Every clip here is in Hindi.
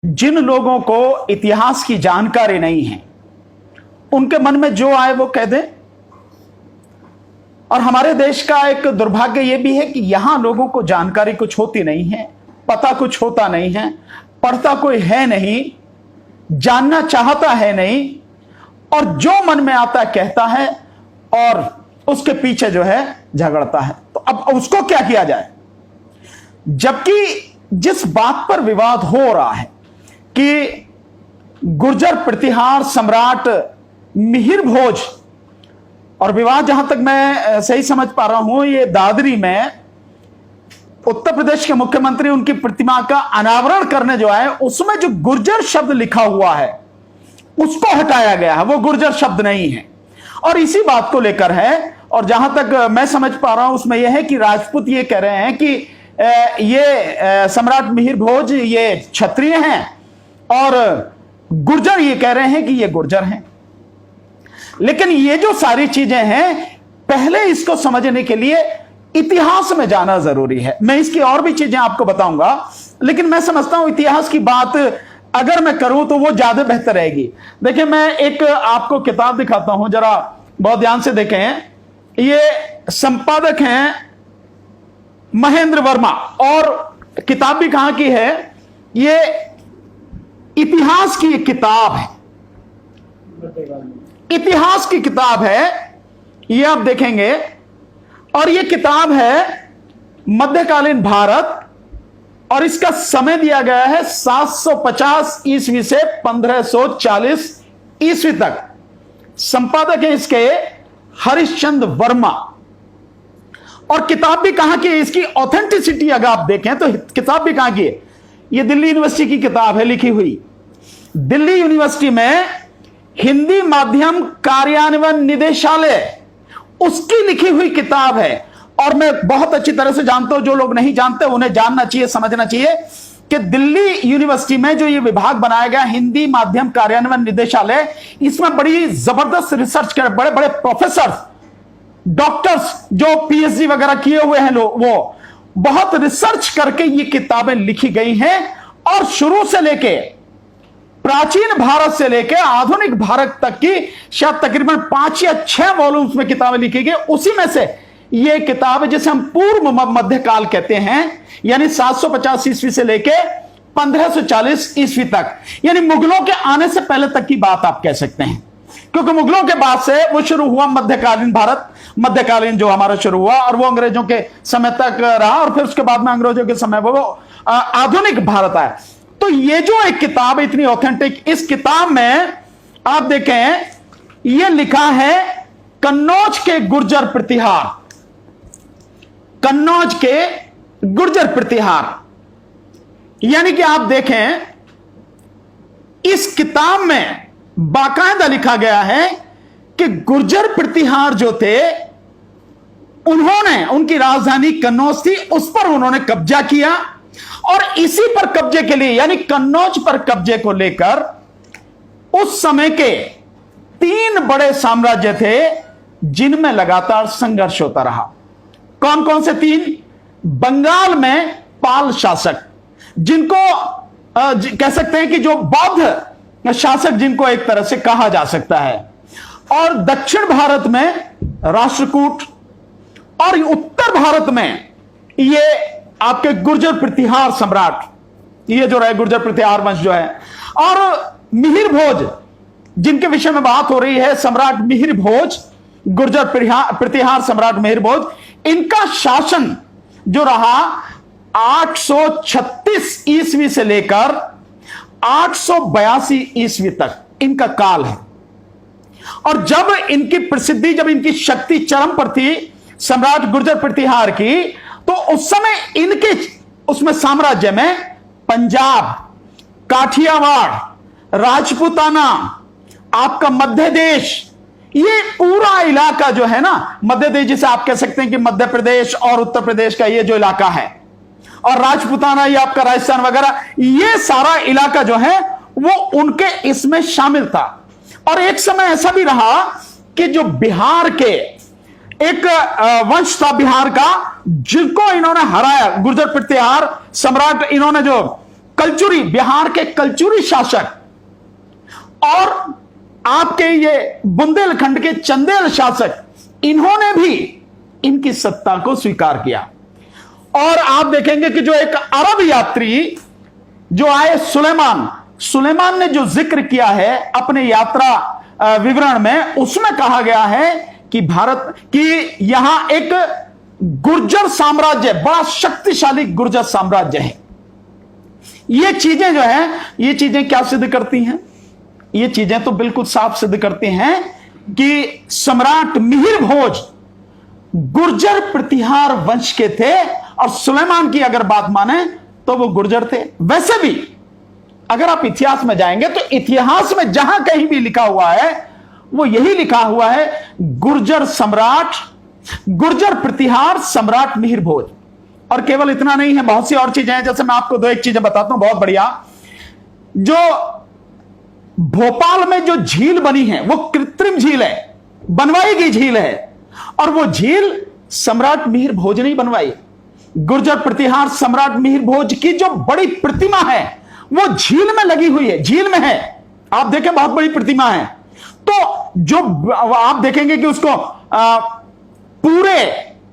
जिन लोगों को इतिहास की जानकारी नहीं है उनके मन में जो आए वो कह दें। और हमारे देश का एक दुर्भाग्य यह भी है कि यहां लोगों को जानकारी कुछ होती नहीं है, पता कुछ होता नहीं है, पढ़ता कोई है नहीं, जानना चाहता है नहीं, और जो मन में आता कहता है और उसके पीछे जो है झगड़ता है। तो अब उसको क्या किया जाए? जबकि जिस बात पर विवाद हो रहा है कि गुर्जर प्रतिहार सम्राट मिहिर भोज, और विवाद जहां तक मैं सही समझ पा रहा हूं ये दादरी में उत्तर प्रदेश के मुख्यमंत्री उनकी प्रतिमा का अनावरण करने जो है उसमें जो गुर्जर शब्द लिखा हुआ है उसको हटाया गया है, वो गुर्जर शब्द नहीं है। और इसी बात को लेकर है, और जहां तक मैं समझ पा रहा हूं उसमें यह है कि राजपूत ये कह रहे हैं कि ये सम्राट मिहिर भोज ये क्षत्रिय हैं और गुर्जर ये कह रहे हैं कि ये गुर्जर हैं। लेकिन ये जो सारी चीजें हैं पहले इसको समझने के लिए इतिहास में जाना जरूरी है। मैं इसकी और भी चीजें आपको बताऊंगा, लेकिन मैं समझता हूं इतिहास की बात अगर मैं करूं तो वो ज्यादा बेहतर रहेगी। देखिए मैं एक आपको किताब दिखाता हूं, जरा बहुत ध्यान से देखें। ये संपादक हैं महेंद्र वर्मा, और किताब भी कहां की है? ये इतिहास की एक किताब है, इतिहास की किताब है ये, आप देखेंगे। और ये किताब है मध्यकालीन भारत, और इसका समय दिया गया है 750 ईस्वी से 1540 ईस्वी तक। संपादक है इसके हरिश्चंद्र वर्मा। और किताब भी कहां की है? इसकी ऑथेंटिसिटी अगर आप देखें तो किताब भी कहां की है? ये दिल्ली यूनिवर्सिटी की किताब है लिखी हुई। दिल्ली यूनिवर्सिटी में हिंदी माध्यम कार्यान्वयन निदेशालय उसकी लिखी हुई किताब है। और मैं बहुत अच्छी तरह से जानता हूं, जो लोग नहीं जानते उन्हें जानना चाहिए, समझना चाहिए कि दिल्ली यूनिवर्सिटी में जो ये विभाग बनाया गया हिंदी माध्यम कार्यान्वयन निदेशालय, इसमें बड़ी जबरदस्त रिसर्च कर बड़े बड़े प्रोफेसर, डॉक्टर्स जो पीएचडी वगैरह किए हुए हैं लोग, वो बहुत रिसर्च करके ये किताबें लिखी गई हैं। और शुरू से लेके प्राचीन भारत से लेकर आधुनिक भारत तक की शायद तकरीबन 5 या 6 वॉल्यूम्स में किताबें लिखी गई। उसी में से ये किताब है जिसे हम पूर्व मध्यकाल कहते हैं, यानी 750 ईस्वी से लेकर 1540 ईस्वी तक, यानी मुगलों के आने से पहले तक की बात आप कह सकते हैं। क्योंकि मुगलों के बाद से वो शुरू हुआ मध्यकालीन भारत, मध्यकालीन जो हमारा शुरू हुआ, और वो अंग्रेजों के समय तक रहा, और फिर उसके बाद में अंग्रेजों के समय वो आधुनिक भारत आया। तो ये जो एक किताब है इतनी ऑथेंटिक, इस किताब में आप देखें ये लिखा है कन्नौज के गुर्जर प्रतिहार, कन्नौज के गुर्जर प्रतिहार। यानी कि आप देखें इस किताब में बाकायदा लिखा गया है कि गुर्जर प्रतिहार जो थे उन्होंने, उनकी राजधानी कन्नौज थी, उस पर उन्होंने कब्जा किया। और इसी पर कब्जे के लिए, यानी कन्नौज पर कब्जे को लेकर उस समय के 3 बड़े साम्राज्य थे जिनमें लगातार संघर्ष होता रहा। कौन कौन से 3? बंगाल में पाल शासक, जिनको कह सकते हैं कि जो बौद्ध शासक जिनको एक तरह से कहा जा सकता है, और दक्षिण भारत में राष्ट्रकूट, और उत्तर भारत में ये आपके गुर्जर प्रतिहार सम्राट, ये जो रहे गुर्जर प्रतिहार वंश जो है। और मिहिर भोज जिनके विषय में बात हो रही है, सम्राट मिहिर भोज, गुर्जर प्रतिहार सम्राट मिहिर भोज, इनका शासन जो रहा 836 ईस्वी से लेकर 882 ईस्वी तक इनका काल है। और जब इनकी प्रसिद्धि, जब इनकी शक्ति चरम पर थी सम्राट गुर्जर प्रतिहार की, तो उस समय इनके उसमें साम्राज्य में पंजाब, काठियावाड़, राजपूताना, आपका मध्य देश, ये पूरा इलाका जो है ना, मध्य देश जिसे आप कह सकते हैं कि मध्य प्रदेश और उत्तर प्रदेश का ये जो इलाका है, और राजपूताना ये आपका राजस्थान वगैरह, ये सारा इलाका जो है वो उनके इसमें शामिल था। और एक समय ऐसा भी रहा कि जो बिहार के एक वंश था बिहार का, जिनको इन्होंने हराया, गुर्जर प्रतिहार सम्राट इन्होंने जो कलचुरी, बिहार के कलचुरी शासक और आपके ये बुंदेलखंड के चंदेल शासक, इन्होंने भी इनकी सत्ता को स्वीकार किया। और आप देखेंगे कि जो एक अरब यात्री जो आए सुलेमान ने जो जिक्र किया है अपने यात्रा विवरण में, उसमें कहा गया है कि भारत की यहां एक गुर्जर साम्राज्य, बड़ा शक्तिशाली गुर्जर साम्राज्य है। ये चीजें जो है, ये चीजें क्या सिद्ध करती हैं? ये चीजें तो बिल्कुल साफ सिद्ध करती हैं कि सम्राट मिहिर भोज गुर्जर प्रतिहार वंश के थे, और सुलेमान की अगर बात माने तो वो गुर्जर थे। वैसे भी अगर आप इतिहास में जाएंगे तो इतिहास में जहां कहीं भी लिखा हुआ है वो यही लिखा हुआ है, गुर्जर सम्राट, गुर्जर प्रतिहार सम्राट मिहिर भोज। और केवल इतना नहीं है, बहुत सी और चीजें हैं। जैसे मैं आपको दो एक चीजें बताता हूं, बहुत बढ़िया। जो भोपाल में जो झील बनी है वो कृत्रिम झील है, बनवाई गई झील है, और वो झील सम्राट मिहिर भोज ने बनवाई। गुर्जर प्रतिहार सम्राट मिहिर भोज की जो बड़ी प्रतिमा है वो झील में लगी हुई है, झील में है, आप देखें बहुत बड़ी प्रतिमा है। तो जो आप देखेंगे कि उसको पूरे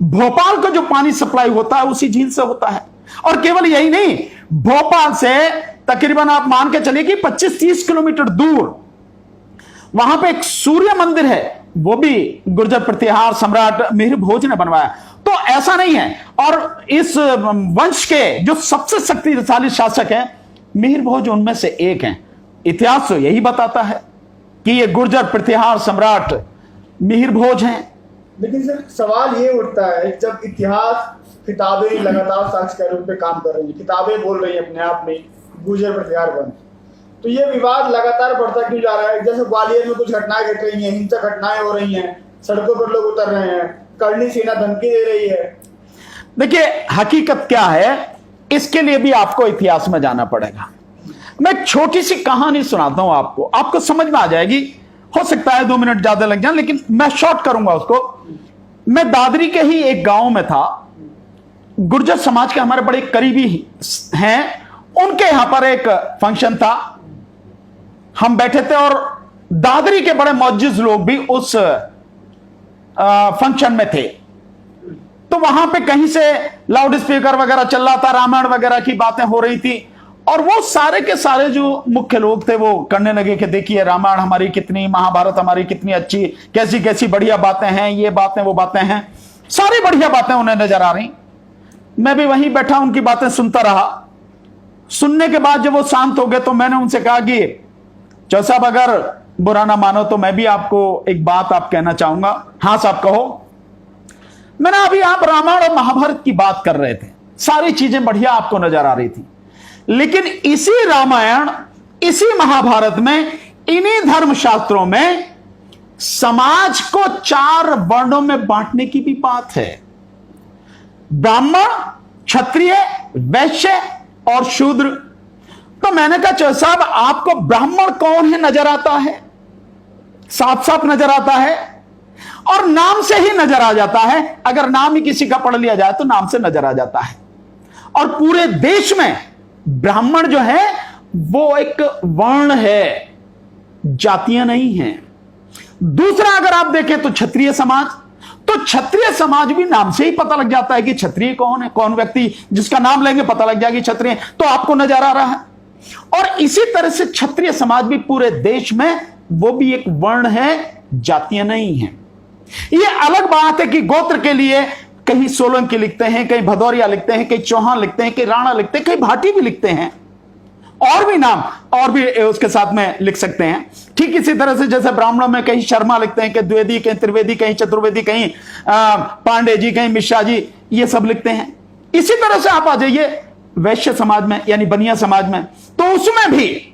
भोपाल को जो पानी सप्लाई होता है उसी झील से होता है। और केवल यही नहीं, भोपाल से तकरीबन आप मान के चलिए कि 25-30 किलोमीटर दूर वहां पे एक सूर्य मंदिर है, वो भी गुर्जर प्रतिहार सम्राट मिहिर भोज ने बनवाया। तो ऐसा नहीं है। और इस वंश के जो सबसे शक्तिशाली शासक हैं मिहिर भोज उनमें से एक हैं। इतिहास तो यही बताता है कि ये गुर्जर प्रतिहार सम्राट मिहिर भोज हैं। लेकिन सर सवाल ये उठता है, जब इतिहास किताबें लगातार साक्ष्य के रूप में काम कर रही हैं, किताबें बोल रही हैं अपने आप में गुर्जर प्रतिहार वंश, तो ये विवाद लगातार बढ़ता क्यों जा रहा है? जैसे ग्वालियर में कुछ घटनाएं घट रही हैं, हिंसक घटनाएं हो रही हैं, सड़कों पर लोग उतर रहे हैं, करनी सेना धमकी दे रही है। देखिए हकीकत क्या है, इसके लिए भी आपको इतिहास में जाना पड़ेगा। मैं एक छोटी सी कहानी सुनाता हूं आपको, आपको समझ में आ जाएगी। हो सकता है 2 मिनट ज्यादा लग जाए, लेकिन मैं शॉर्ट करूंगा उसको। मैं दादरी के ही एक गांव में था, गुर्जर समाज के हमारे बड़े करीबी हैं, उनके यहां पर एक फंक्शन था। हम बैठे थे और दादरी के बड़े मौजूद लोग भी उस फंक्शन में थे। तो वहां पे कहीं से लाउड स्पीकर वगैरह चल रहा था, रामायण वगैरह की बातें हो रही थी, और वो सारे के सारे जो मुख्य लोग थे वो करने लगे कि देखिए रामायण हमारी कितनी, महाभारत हमारी कितनी अच्छी, कैसी कैसी बढ़िया बातें हैं, ये बातें वो बातें हैं, सारी बढ़िया बातें उन्हें नजर आ रही। मैं भी वहीं बैठा उनकी बातें सुनता रहा। सुनने के बाद जब वो शांत हो गए तो मैंने उनसे कहा कि चौ साहब अगर बुरा ना मानो तो मैं भी आपको एक बात आप कहना चाहूंगा। हाँ साहब कहो। मैंने अभी आप रामायण और महाभारत की बात कर रहे थे, सारी चीजें बढ़िया आपको नजर आ रही थी, लेकिन इसी रामायण इसी महाभारत में इन्हीं धर्मशास्त्रों में समाज को 4 वर्णों में बांटने की भी बात है। ब्राह्मण, क्षत्रिय, वैश्य और शूद्र। तो मैंने कहा चौ साहब आपको ब्राह्मण कौन है नजर आता है? साफ साफ नजर आता है, और नाम से ही नजर आ जाता है। अगर नाम ही किसी का पढ़ लिया जाए तो नाम से नजर आ जाता है। और पूरे देश में ब्राह्मण जो है वो एक वर्ण है, जातियां नहीं हैं। दूसरा अगर आप देखें तो क्षत्रिय समाज, तो क्षत्रिय समाज भी नाम से ही पता लग जाता है कि क्षत्रिय कौन है, कौन व्यक्ति जिसका नाम लेंगे पता लग जाएगी क्षत्रिय, तो आपको नजर आ रहा है। और इसी तरह से क्षत्रिय समाज भी पूरे देश में वो भी एक वर्ण है, जातियां नहीं हैं। ये अलग बात है कि गोत्र के लिए कहीं सोलंकी लिखते हैं, कहीं भदौरिया लिखते हैं, कहीं चौहान लिखते हैं, कहीं राणा लिखते हैं, कहीं भाटी भी लिखते हैं, और भी नाम और भी उसके साथ में लिख सकते हैं। ठीक इसी तरह से जैसे ब्राह्मणों में कहीं शर्मा लिखते हैं, कहीं द्विवेदी, कहीं त्रिवेदी, कहीं चतुर्वेदी, कहीं पांडे जी, कहीं मिश्रा जी, ये सब लिखते हैं। इसी तरह से आप आ जाइए वैश्य समाज में, यानी बनिया समाज में, तो उसमें भी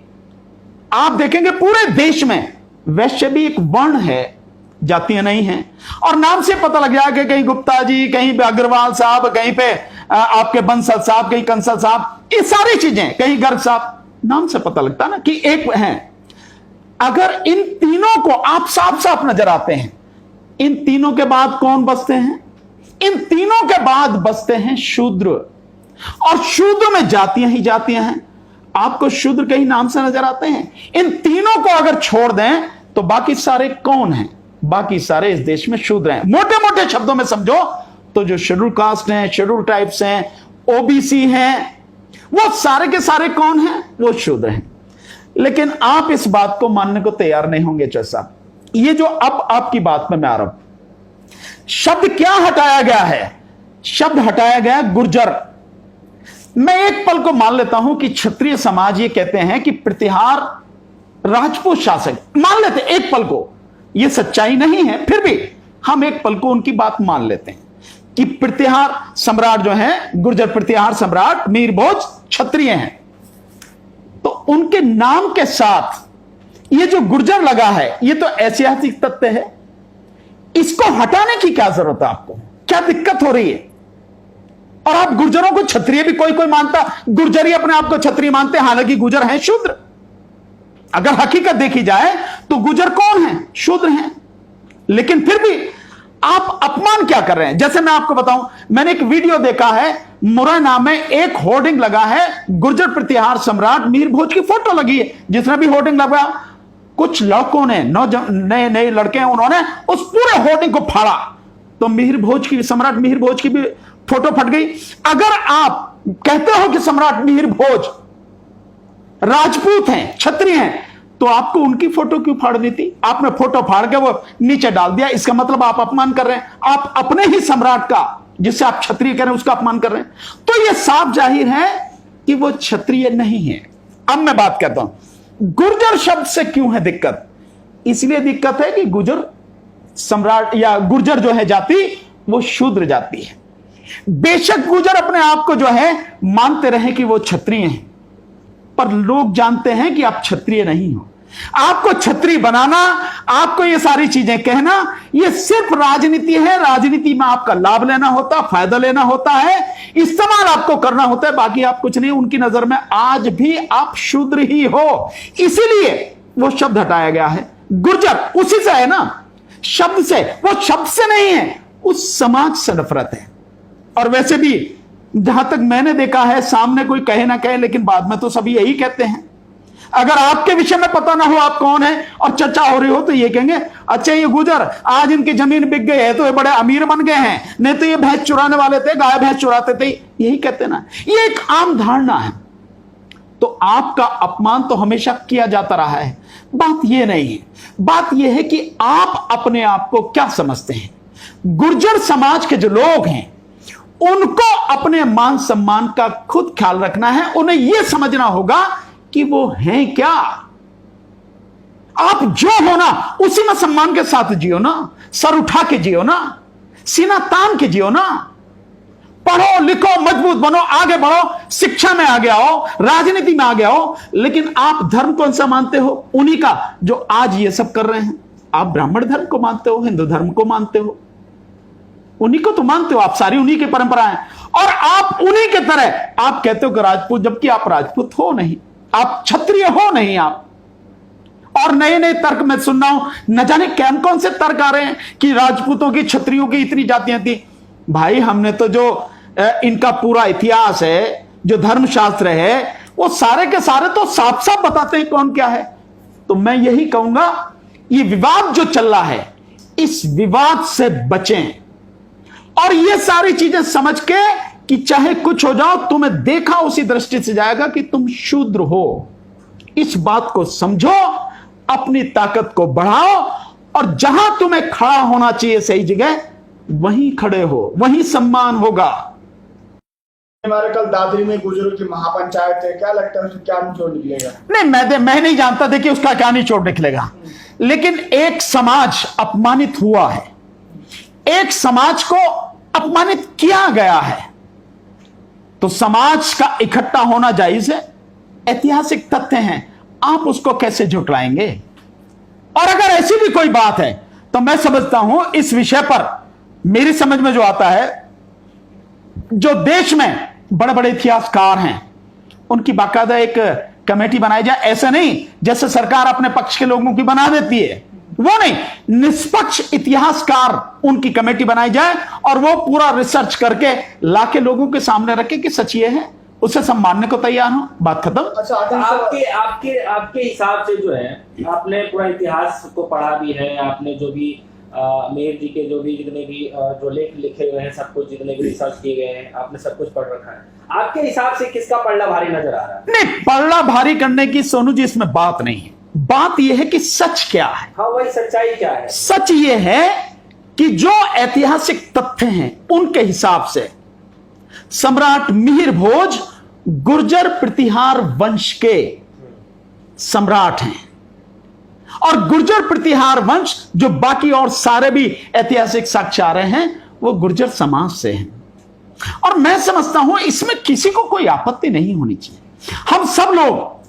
आप देखेंगे पूरे देश में वैश्य भी एक वर्ण है, जातियां नहीं हैं। और नाम से पता लग जाएगा, कहीं गुप्ता जी, कहीं पे अग्रवाल साहब, कहीं पे आपके बंसल साहब, कहीं कंसल साहब, ये सारी चीजें, कहीं गर्ग साहब, नाम से पता लगता ना कि एक हैं। अगर इन तीनों को आप साफ साफ नजर आते हैं, इन तीनों के बाद कौन बसते हैं? इन तीनों के बाद बसते हैं शूद्र। और शूद्र में जातियां ही जातियां हैं। आपको शूद्र के ही नाम से नजर आते हैं। इन तीनों को अगर छोड़ दें तो बाकी सारे कौन हैं? बाकी सारे इस देश में शूद्र हैं। मोटे मोटे शब्दों में समझो तो जो शेड्यूल कास्ट हैं, शेड्यूल ट्राइब्स हैं, ओबीसी हैं, वो सारे के सारे कौन हैं? वो शूद्र हैं। लेकिन आप इस बात को मानने को तैयार नहीं होंगे चाचा साहब। ये जो अब आपकी बात में मैं आ रहा हूं, शब्द क्या हटाया गया है? शब्द हटाया गया है गुर्जर। मैं एक पल को मान लेता हूं कि क्षत्रिय समाज ये कहते हैं कि प्रतिहार राजपूत शासक, मान लेते एक पल को, यह सच्चाई नहीं है, फिर भी हम एक पल को उनकी बात मान लेते हैं कि प्रतिहार सम्राट जो है, गुर्जर प्रतिहार सम्राट मीर भोज क्षत्रिय हैं। तो उनके नाम के साथ ये जो गुर्जर लगा है, ये तो ऐतिहासिक तथ्य है। इसको हटाने की क्या जरूरत है? आपको क्या दिक्कत हो रही है? और आप गुर्जरों को क्षत्रिय भी कोई कोई मानता, गुर्जर ही अपने आप को क्षत्रिय मानते, हालांकि गुर्जर हैं शूद्र। अगर हकीकत देखी जाए तो गुर्जर कौन है? शूद्र हैं। लेकिन फिर भी आप अपमान क्या कर रहे हैं? जैसे मैं आपको बताऊं, मैंने एक वीडियो देखा है, मुरैना में एक होर्डिंग लगा है, गुर्जर प्रतिहार सम्राट मीर भोज की फोटो लगी है। जिसने भी होर्डिंग लगा, कुछ लड़कों ने, नए नए लड़के हैं, उन्होंने उस पूरे होर्डिंग को फाड़ा, तो मिहिर भोज की, सम्राट मिहिर भोज की भी फोटो फट गई। अगर आप कहते हो कि सम्राट मिहिर भोज राजपूत हैं, क्षत्रिय हैं, तो आपको उनकी फोटो क्यों फाड़नी थी? आपने फोटो फाड़ के वो नीचे डाल दिया, इसका मतलब आप अपमान कर रहे हैं। आप अपने ही सम्राट का, जिससे आप क्षत्रिय कह रहे हैं, उसका अपमान कर रहे हैं। तो यह साफ जाहिर है कि वो क्षत्रिय नहीं है। अब मैं बात करता हूं, गुर्जर शब्द से क्यों है दिक्कत? इसलिए दिक्कत है कि गुर्जर सम्राट या गुर्जर जो है जाति, वो शूद्र जाति है। बेशक गुर्जर अपने आप को जो है मानते रहे कि वो क्षत्रिय हैं, पर लोग जानते हैं कि आप क्षत्रिय नहीं हो। आपको क्षत्रिय बनाना, आपको ये सारी चीजें कहना, ये सिर्फ राजनीति है। राजनीति में आपका लाभ लेना होता, फायदा लेना होता है, इस्तेमाल आपको करना होता है, बाकी आप कुछ नहीं। उनकी नजर में आज भी आप शूद्र ही हो, इसीलिए वो शब्द हटाया गया है। गुर्जर उसी से है ना, शब्द से, वो शब्द से नहीं है, उस समाज से नफरत है। और वैसे भी जहां तक मैंने देखा है, सामने कोई कहे ना कहे, लेकिन बाद में तो सभी यही कहते हैं। अगर आपके विषय में पता ना हो आप कौन है और चर्चा हो रही हो, तो ये कहेंगे अच्छा ये गुर्जर, आज इनकी जमीन बिक गई है तो ये बड़े अमीर बन गए हैं, नहीं तो ये भैंस चुराने वाले थे, गाय भैंस चुराते थे, यही कहते ना। ये एक आम धारणा है। तो आपका अपमान तो हमेशा किया जाता रहा है। बात यह नहीं है, बात यह है कि आप अपने आप को क्या समझते हैं। गुर्जर समाज के जो लोग हैं, उनको अपने मान सम्मान का खुद ख्याल रखना है। उन्हें यह समझना होगा कि वो हैं क्या। आप जो हो ना, उसी में सम्मान के साथ जियो ना, सर उठा के जियो ना, सीना तान के जियो ना। पढ़ो लिखो, मजबूत बनो, आगे बढ़ो, शिक्षा में आगे आओ, राजनीति में आगे आओ। लेकिन आप धर्म कौन सा मानते हो? उन्हीं का जो आज ये सब कर रहे हैं। आप ब्राह्मण धर्म को मानते हो, हिंदू धर्म को मानते हो, उन्हीं को तो मानते हो आप, सारी उन्हीं की परंपराएं। और आप उन्हीं के तरह आप कहते हो कि राजपूत, जबकि आप राजपूत हो नहीं, आप क्षत्रिय हो नहीं आप। और नए नए तर्क मैं सुन रहा हूं, न जाने कौन कौन से तर्क आ रहे हैं कि राजपूतों की, क्षत्रियों की इतनी जातियां थी। भाई हमने तो जो इनका पूरा इतिहास है, जो धर्मशास्त्र है, वो सारे के सारे तो साफ साफ बताते हैं कौन क्या है। तो मैं यही कहूंगा, ये विवाद जो चल रहा है, इस विवाद से बचें और ये सारी चीजें समझ के कि चाहे कुछ हो जाओ, तुम्हें देखा उसी दृष्टि से जाएगा कि तुम शूद्र हो। इस बात को समझो, अपनी ताकत को बढ़ाओ और जहां तुम्हें खड़ा होना चाहिए सही जगह, वहीं खड़े हो, वहीं सम्मान होगा। हमारे कल दादरी में गुर्जरों की महापंचायत है, क्या लगता है उसमें क्या निचोड़ निकलेगा? नहीं, मैं नहीं जानता, देखिए उसका क्या निचोड़ निकलेगा, लेकिन एक समाज अपमानित हुआ है, एक समाज को अपमानित किया गया है, तो समाज का इकट्ठा होना जायज है, ऐतिहासिक तथ्य हैं, आप उसको कैसे झुटलाएंगे? और अगर ऐसी भी कोई बात है तो मैं समझता हूं इस विषय पर मेरी समझ में जो आता है, जो देश में बड़े बड़े इतिहासकार हैं, उनकी बाकायदा एक कमेटी बनाई जाए। ऐसा नहीं जैसे सरकार अपने पक्ष के लोगों की बना देती है, वो नहीं, निष्पक्ष इतिहासकार उनकी कमेटी बनाई जाए और वो पूरा रिसर्च करके लाके लोगों के सामने रखे कि सच ये है, उसे सब मानने को तैयार हूं, बात खत्म। अच्छा तो आखिरी सवाल- आपके हिसाब से जो है, आपने पूरा इतिहास को पढ़ा भी है, आपने जो भी मेहर जी के जो भी जितने भी जो लेख लिखे हुए हैं, सब कुछ जितने भी रिसर्च किए गए हैं, आपने सब कुछ पढ़ रखा है। आपके हिसाब से किसका पलड़ा भारी नजर आ रहा है? नहीं, पलड़ा भारी करने की सोनू जी इसमें बात नहीं है। बात यह है कि सच क्या है। हाँ, वही सच्चाई क्या है? सच यह है कि जो ऐतिहासिक तथ्य हैं उनके हिसाब से सम्राट मिहिर भोज गुर्जर प्रतिहार वंश के सम्राट हैं, और गुर्जर प्रतिहार वंश जो बाकी और सारे भी ऐतिहासिक साक्ष्य आ रहे हैं वो गुर्जर समाज से हैं। और मैं समझता हूं इसमें किसी को कोई आपत्ति नहीं होनी चाहिए। हम सब लोग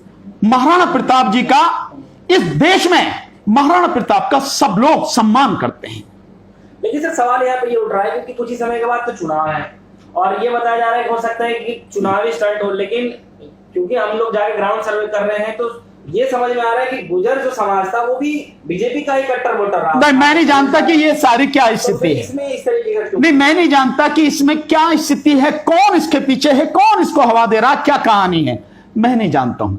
महाराणा प्रताप जी का, इस देश में महाराणा प्रताप का सब लोग सम्मान करते हैं। लेकिन सर सवाल यहाँ पे ये उठ रहा है क्योंकि कुछ ही समय के बाद तो चुनाव है, और ये बताया जा रहा है कि हो सकता है कि चुनावी स्टंट हो, लेकिन क्योंकि हम लोग जाके ग्राउंड सर्वे कर रहे हैं तो ये समझ में आ रहा है कि गुर्जर जो समाज था वो भी बीजेपी का ही कट्टर वोटर रहा। नहीं, मैं नहीं जानता कि ये सारी क्या तो स्थिति फिर है। इसमें इस तरीके का क्यों? नहीं, मैं नहीं जानता कि इसमें क्या स्थिति है, कौन इसके पीछे है, कौन इसको हवा दे रहा, क्या कहानी है, मैं नहीं जानता हूं।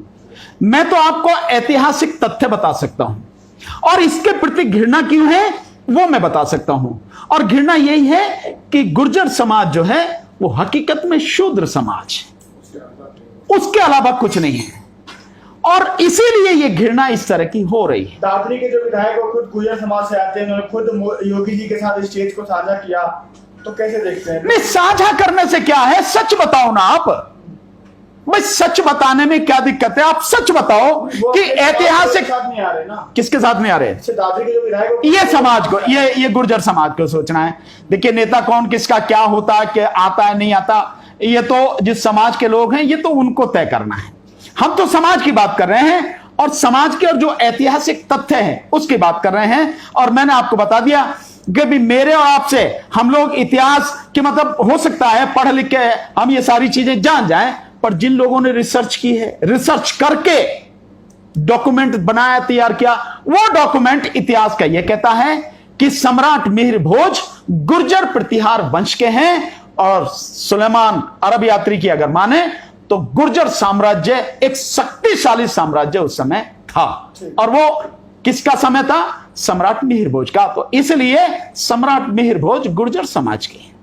मैं तो आपको ऐतिहासिक तथ्य बता सकता हूं, और इसके प्रति घृणा क्यों है वो मैं बता सकता हूं। और घृणा यही है कि गुर्जर समाज जो है वो हकीकत में शूद्र समाज है, उसके अलावा कुछ नहीं है, और इसीलिए ये घृणा इस तरह की हो रही है। दादरी के जो विधायक वो खुद गुर्जर समाज से आते हैं, उन्होंने खुद योगी जी के साथ स्टेज को साझा किया, तो कैसे देखते हैं? नहीं, साझा करने से क्या है, सच बताओ ना आप। भाई सच बताने में क्या दिक्कत है? आप सच बताओ वो कि अपने ऐतिहासिक साथ नहीं आ रहे ना। किसके साथ नहीं आ रहे? अच्छा, दादरी के जो विधायक वो- ये समाज को, ये गुर्जर समाज को सोचना है। देखिए, नेता कौन किसका क्या होता है, क्या आता है नहीं आता, ये तो जिस समाज के लोग हैं ये तो उनको तय करना है। हम तो समाज की बात कर रहे हैं, और समाज के और जो ऐतिहासिक तथ्य हैं उसकी बात कर रहे हैं। और मैंने आपको बता दिया कि भी मेरे और आपसे, हम लोग इतिहास के मतलब हो सकता है पढ़ लिख के हम ये सारी चीजें जान जाएं, पर जिन लोगों ने रिसर्च की है, रिसर्च करके डॉक्यूमेंट बनाया, तैयार किया, वो डॉक्यूमेंट इतिहास का यह कहता है कि सम्राट मिहिर भोज गुर्जर प्रतिहार वंश के हैं, और सुलेमान अरब यात्री की अगर माने तो गुर्जर साम्राज्य एक शक्तिशाली साम्राज्य उस समय था, और वो किसका समय था? सम्राट मिहिर भोज का। तो इसलिए सम्राट मिहिर भोज गुर्जर समाज के हैं।